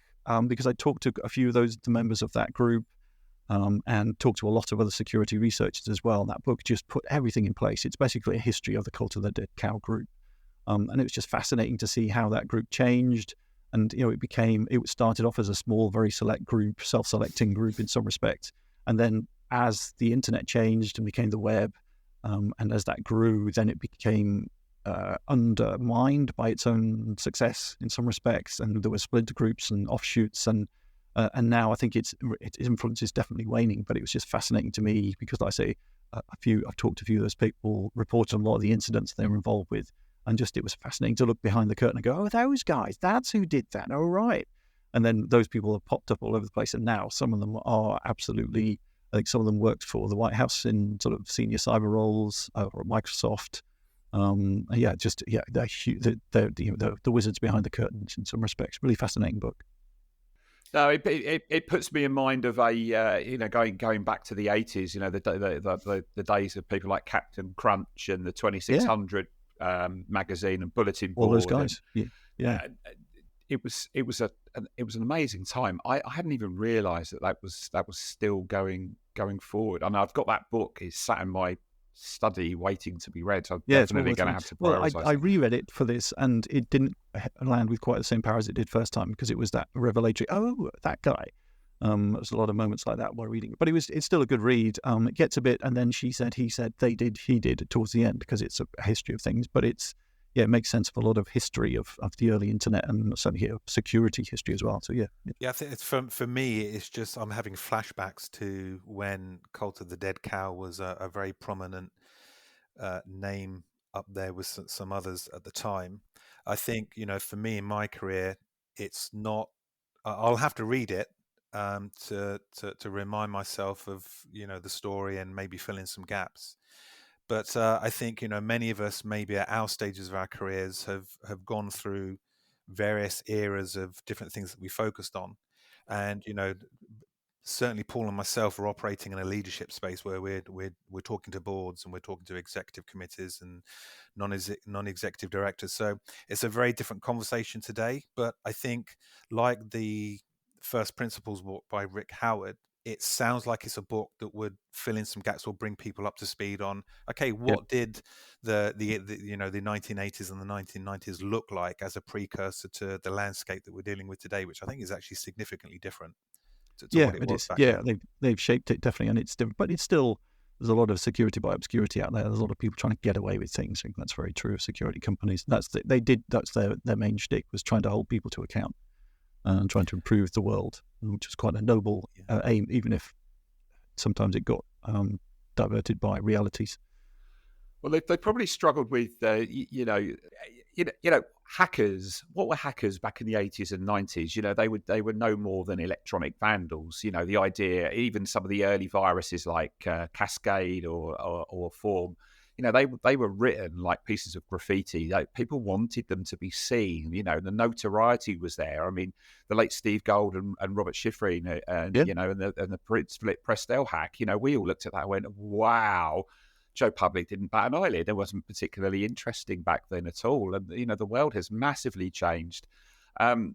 because I talked to a few of the members of that group, and talked to a lot of other security researchers as well. That book just put everything in place. It's basically a history of the Cult of the Dead Cow group. And it was just fascinating to see how that group changed. And, it started off as a small, very select group, self-selecting group in some respects. And then as the internet changed and became the web, and as that grew, then it became undermined by its own success in some respects. And there were splinter groups and offshoots, and now I think its influence is definitely waning. But it was just fascinating to me because, like I say, I've talked to a few of those people, reported on a lot of the incidents they were involved with, and it was fascinating to look behind the curtain and go, oh, those guys, that's who did that. Oh, right. And then those people have popped up all over the place, and now some of them are absolutely. I think some of them worked for the White House in sort of senior cyber roles, or at Microsoft. They're huge. The wizards behind the curtains in some respects. Really fascinating book. No, it puts me in mind of going back to the 80s. The days of people like Captain Crunch and the 2600 magazine and bulletin board. All those guys. It was an amazing time. I hadn't even realised that was still going forward. I know I've got that book. It's sat in my study waiting to be read. So I'm definitely going to have to prioritize. Well, I reread it for this, and it didn't land with quite the same power as it did first time, because it was that revelatory. Oh, that guy. There's a lot of moments like that while reading it, but it's still a good read. It gets a bit, and then she said, he said, they did, he did towards the end, because it's a history of things. But it makes sense of a lot of history of the early internet, and certainly here security history as well. So I think it's for me. It's just I'm having flashbacks to when Cult of the Dead Cow was a very prominent name up there with some others at the time. I think for me in my career, it's not. I'll have to read it to remind myself of the story and maybe fill in some gaps. But I think many of us maybe at our stages of our careers have gone through various eras of different things that we focused on. And, certainly Paul and myself are operating in a leadership space where we're talking to boards and we're talking to executive committees and non-executive directors. So it's a very different conversation today. But I think, like the First Principles book by Rick Howard, it sounds like it's a book that would fill in some gaps or bring people up to speed on, okay, what did the 1980s and the 1990s look like as a precursor to the landscape that we're dealing with today, which I think is actually significantly different to what it was back then. They've shaped it definitely, and it's different, but it's still, there's a lot of security by obscurity out there. There's a lot of people trying to get away with things. I think that's very true of security companies. That's their main shtick, was trying to hold people to account and trying to improve the world, which was quite a noble aim, even if sometimes it got diverted by realities. Well, they probably struggled with, hackers. What were hackers back in the 80s and 90s? They were no more than electronic vandals. The idea, even some of the early viruses like Cascade or Form, they were written like pieces of graffiti. People wanted them to be seen. The notoriety was there. I mean, the late Steve Gold and Robert Schifrin, and the Prince Philip Prestel hack. We all looked at that and went, "Wow." Joe Public didn't bat an eyelid. It wasn't particularly interesting back then at all. And, the world has massively changed. We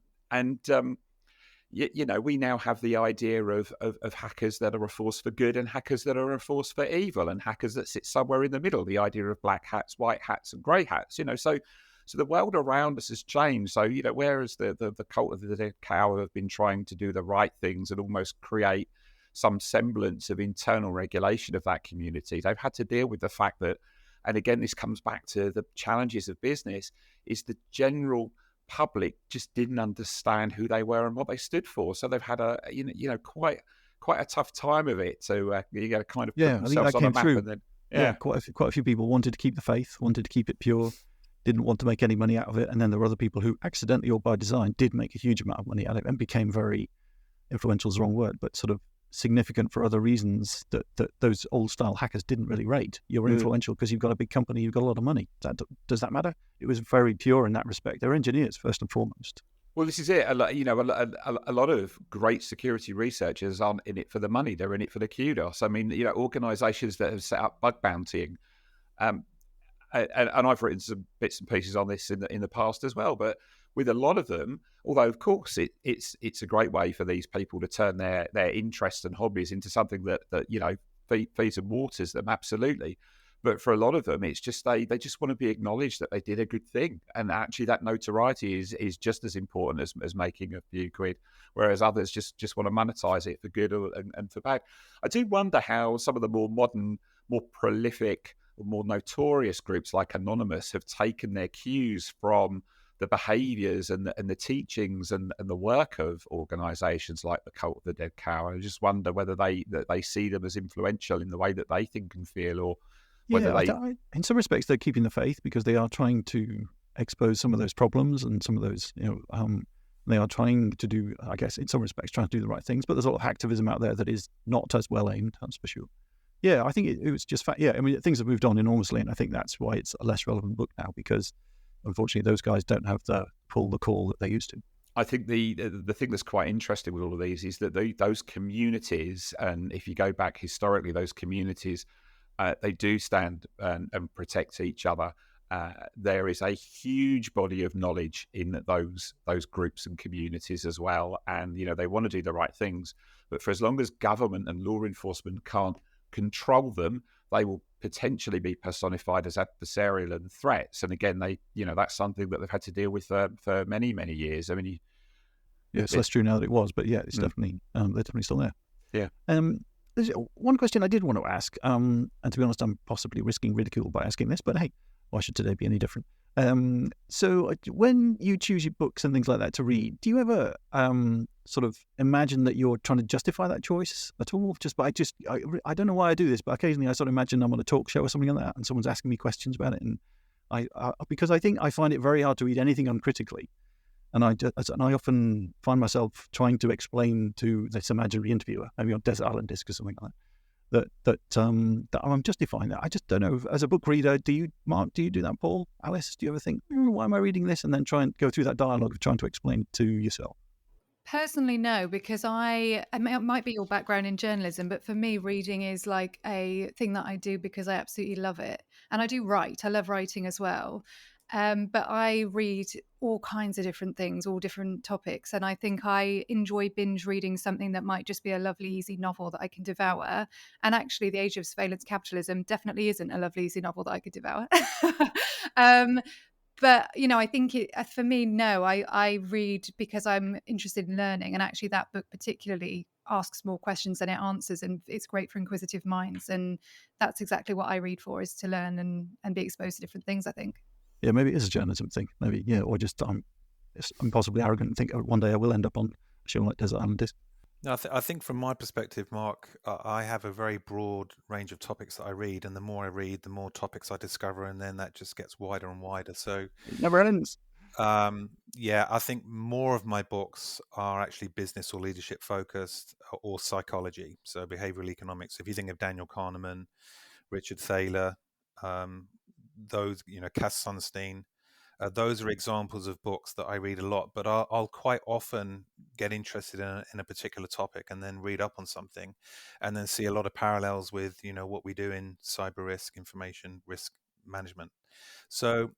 now have the idea of hackers that are a force for good and hackers that are a force for evil, and hackers that sit somewhere in the middle, the idea of black hats, white hats, and grey hats. So the world around us has changed. So, whereas the cult of the dead cow have been trying to do the right things and almost create some semblance of internal regulation of that community, they've had to deal with the fact that, and again, this comes back to the challenges of business, is the general public just didn't understand who they were and what they stood for. So they've had quite a tough time of it. So kind of put themselves on a map. And then, quite a few people wanted to keep the faith, wanted to keep it pure, didn't want to make any money out of it. And then there were other people who accidentally or by design did make a huge amount of money out of it and became very influential is the wrong word, but sort of significant for other reasons that those old style hackers didn't really rate. You're influential because you've got a big company, you've got a lot of money. Does that matter? It was very pure in that respect. They're engineers first and foremost. Well, this is it. A lot of great security researchers aren't in it for the money; they're in it for the kudos. I mean, organisations that have set up bug bountying, and I've written some bits and pieces on this in the past as well. But with a lot of them, although of course it's a great way for these people to turn their interests and hobbies into something that feeds and waters them, absolutely. But for a lot of them, it's just they just want to be acknowledged that they did a good thing, and actually that notoriety is just as important as making a few quid. Whereas others just want to monetize it for good and for bad. I do wonder how some of the more modern, more prolific, or more notorious groups like Anonymous have taken their cues from the behaviours and the teachings and the work of organisations like the Cult of the Dead Cow. I just wonder whether they see them as influential in the way that they think and feel, or whether in some respects they're keeping the faith because they are trying to expose some of those problems and some of those, they are trying to do, I guess, in some respects, trying to do the right things. But there's a lot of activism out there that is not as well aimed, that's for sure. Yeah, I think it was just fact. Yeah, I mean, things have moved on enormously, and I think that's why it's a less relevant book now, because unfortunately those guys don't have the call that they used to. I think the thing that's quite interesting with all of these is that those communities, and if you go back historically, those communities, they do stand and protect each other. There is a huge body of knowledge in those groups and communities as well, and they want to do the right things. But for as long as government and law enforcement can't control them, they will potentially be personified as adversarial and threats. And again, that's something that they've had to deal with for many, many years. I mean, it's less true now than it was, but yeah, it's definitely they're definitely still there. Yeah. There's one question I did want to ask, and to be honest, I'm possibly risking ridicule by asking this, but hey, why should today be any different? So when you choose your books and things like that to read, do you ever sort of imagine that you're trying to justify that choice at all? I don't know why I do this, but occasionally I sort of imagine I'm on a talk show or something like that, and someone's asking me questions about it, and because I find it very hard to read anything uncritically, and I often find myself trying to explain to this imaginary interviewer, maybe on Desert Island Disc or something like that, that I'm justifying that. I just don't know. As a book reader, do you, Mark? Do you do that, Paul? Alice, do you ever think, why am I reading this, and then try and go through that dialogue of trying to explain it to yourself? Personally, no, because it might be your background in journalism, but for me, reading is like a thing that I do because I absolutely love it. And I do write. I love writing as well. But I read all kinds of different things, all different topics. And I think I enjoy binge reading something that might just be a lovely, easy novel that I can devour. And actually, The Age of Surveillance Capitalism definitely isn't a lovely, easy novel that I could devour. But, I think for me, no, I read because I'm interested in learning. And actually that book particularly asks more questions than it answers. And it's great for inquisitive minds. And that's exactly what I read for, is to learn and be exposed to different things, I think. Yeah, maybe it is a journalism thing. Maybe, yeah, or just I'm possibly arrogant and think one day I will end up on a show like Desert Island Disc. No, I think from my perspective, Mark, I have a very broad range of topics that I read, and the more I read, the more topics I discover, and then that just gets wider and wider. So it never ends. Yeah, I think more of my books are actually business or leadership focused, or psychology, so behavioral economics. If you think of Daniel Kahneman, Richard Thaler, those, Cass Sunstein, those are examples of books that I read a lot, but I'll quite often get interested in a particular topic and then read up on something and then see a lot of parallels with, what we do in cyber risk, information risk management. So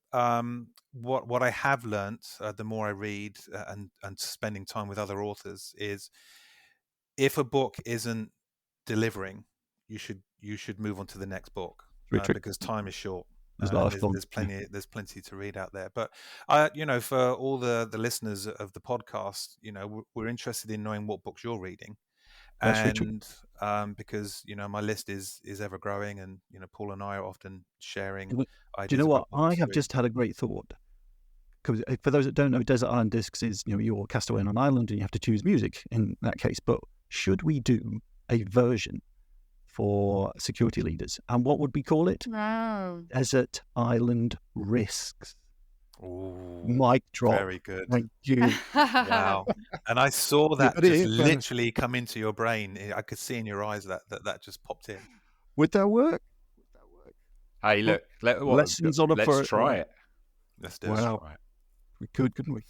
what I have learnt, the more I read and spending time with other authors, is if a book isn't delivering, you should move on to the next book, because time is short. There's plenty to read out there. But for all the listeners of the podcast, we're interested in knowing what books you're reading. And because my list is ever growing, and Paul and I are often sharing ideas. Do you know what? I have read. Just had a great thought. Because for those that don't know, Desert Island Discs is you're cast away on an island and you have to choose music in that case. But should we do a version for security leaders, and what would we call it? Wow. Desert Island Risks. Ooh, mic drop. Very good. Thank you. Wow. And I saw that literally come into your brain. I could see in your eyes that just popped in. Would that work? Hey, look. Let's try it. Let's do it. We could, couldn't we?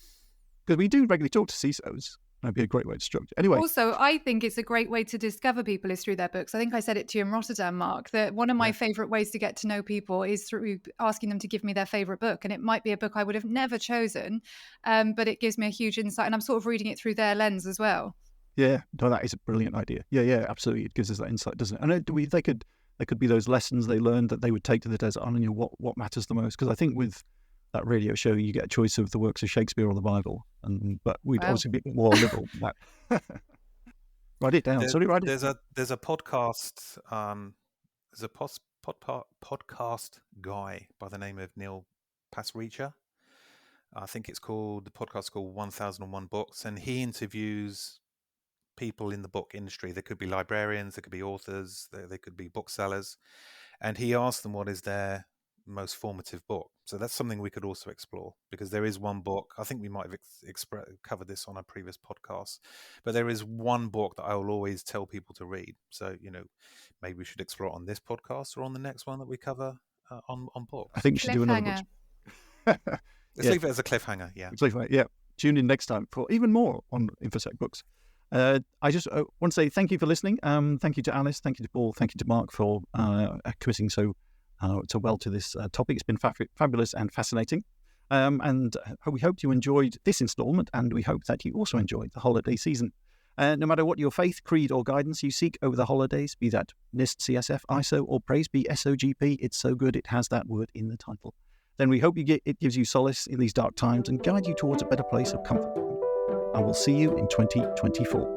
Because we do regularly talk to CISOs. That'd be a great way to structure. Anyway. Also, I think it's a great way to discover people is through their books. I think I said it to you in Rotterdam, Mark, that one of my favourite ways to get to know people is through asking them to give me their favourite book. And it might be a book I would have never chosen, but it gives me a huge insight. And I'm sort of reading it through their lens as well. Yeah, no, that is a brilliant idea. Yeah, absolutely. It gives us that insight, doesn't it? And they could be those lessons they learned that they would take to the desert island. What matters the most? Because I think with that radio show, you get a choice of the works of Shakespeare or the Bible, but we'd obviously be more liberal than that. Write it down. There's a podcast. There's a podcast guy by the name of Neil Pasricha. I think the podcast called 1001 Books, and he interviews people in the book industry. They could be librarians, they could be authors, they could be booksellers, and he asks them what is their most formative book. So that's something we could also explore, because there is one book, I think we might have covered this on a previous podcast, but there is one book that I will always tell people to read. So maybe we should explore it on this podcast or on the next one that we cover on books. I think you should do another book. Let's leave it as a cliffhanger. Yeah. Tune in next time for even more on Infosec books. I just want to say thank you for listening. Thank you to Alice, thank you to Paul, thank you to Mark for committing so well to this topic. It's been fabulous and fascinating. And we hope you enjoyed this instalment, and we hope that you also enjoyed the holiday season. No matter what your faith, creed, or guidance you seek over the holidays, be that NIST, CSF, ISO, or praise be SOGP, it's so good it has that word in the title. Then we hope it gives you solace in these dark times and guide you towards a better place of comfort. I will see you in 2024.